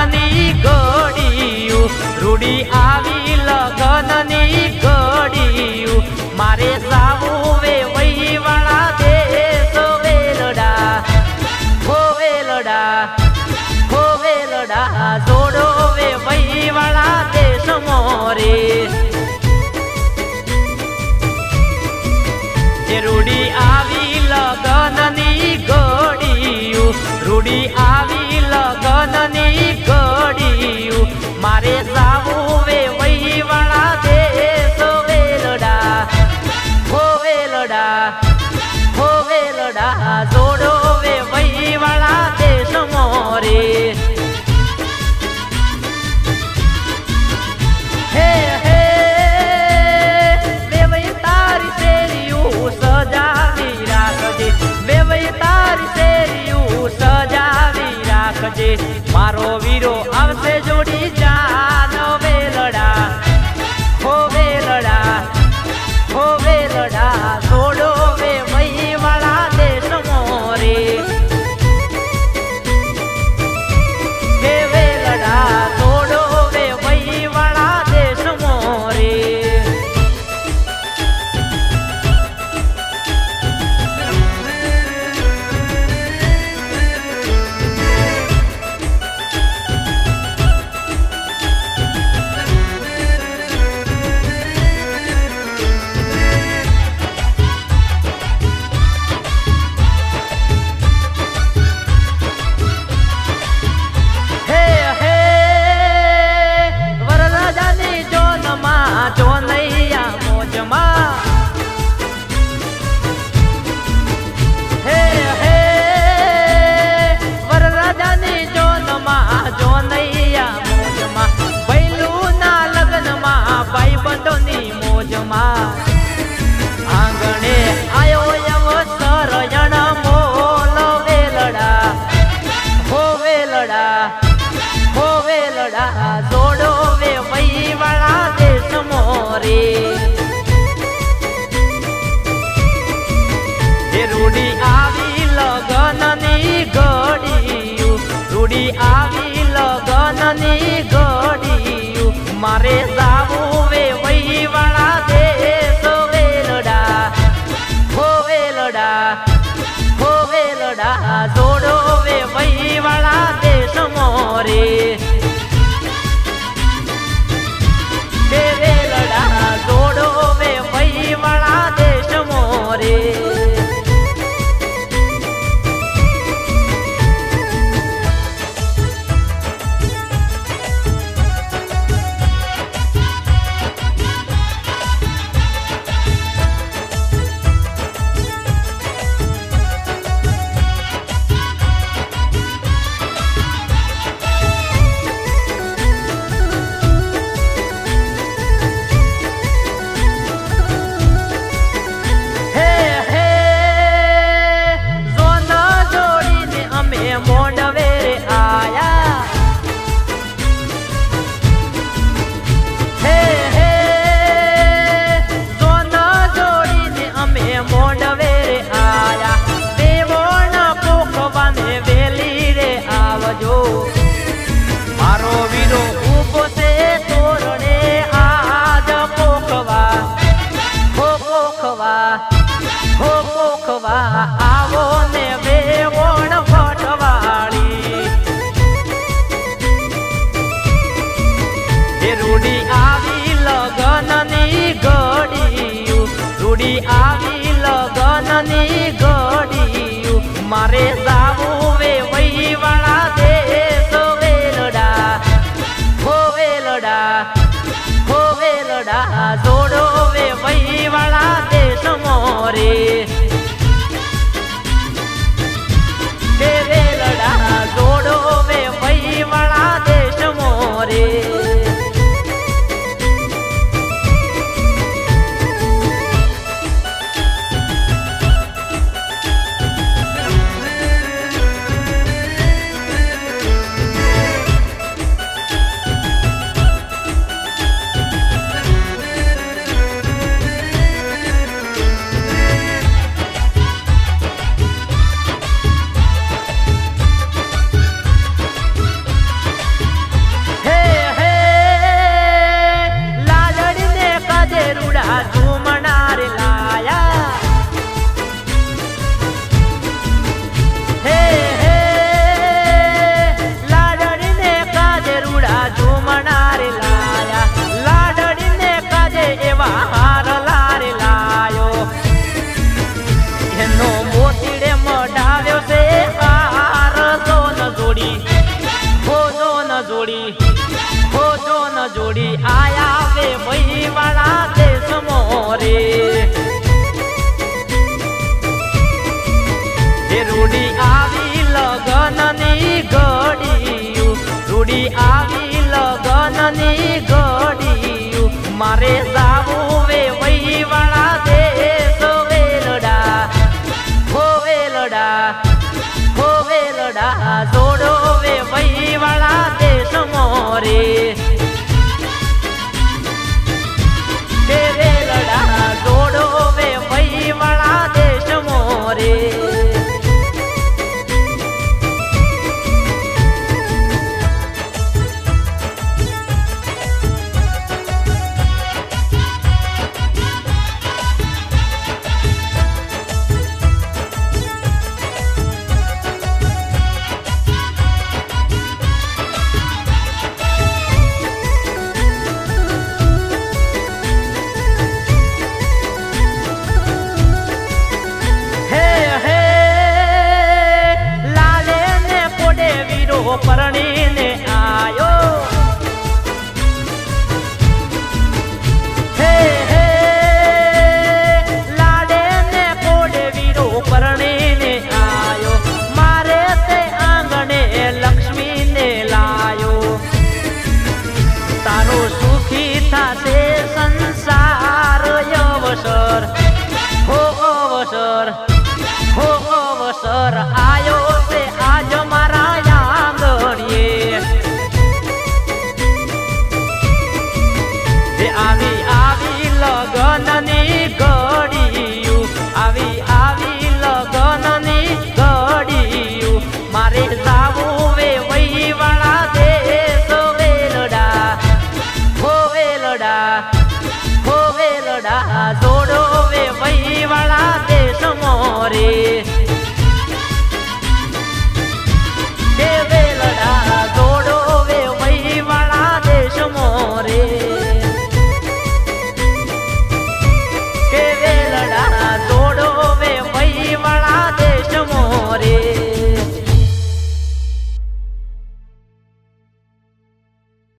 लगननी घड़ियू रूडी आवी लगननी घड़ियू मारे सावू वे वही वाला देश वेलड़ा हो वेलड़ा जोड़ो वे वही वाला देश मोरे रूडी आवी लगननी घड़ियू रूडी आवी लगननी घड़ियू मारे सावू वे वही वाला देश वेलड़ा हो वेलड़ा जोड़ो वे वही वाला देश मोरे हे हे वेवई तारी शेरियू सजावी राखजे वेवई तारी शेरियू सजावी राखजे मारो वीरो आवसे जोड़ी जान वेलड़ा हो वेलड़ा छोड़ो वे वही वाला देश मोरे हे वेलड़ा छोड़ो वे वही वाला देश मोरे आंगणे आयो अवसर यण मोल वेलड़ा हो वेलड़ा जोड़ो वे वही वाला देश मोरे रूडी आवी लगननी घड़ियू रूडी आवी लगननी घड़ियू मारे सावू वे वही वाला देश वेलड़ा हो वेलड़ा जोड़ो वे वही वाला देश मोरे हे वेलड़ा जोड़ो वे वही वाला देश मोरे ઉડી આવી લગનની ઘડી મારે જાવું વે વહીવાળા દેશ વેલડા હો વેલડા જોડો વે વહીવાળા દેશ મોરે હે વેલડા જોડો વે વહીવાળા દેશ મોરે પરણીને આયો હે હે લાડે ને પોડે વીરો પરણીને આયો મારે તે આંગણે લક્ષ્મીને લાયો તારો સુખી થાશે સંસાર અવસર હો અવસર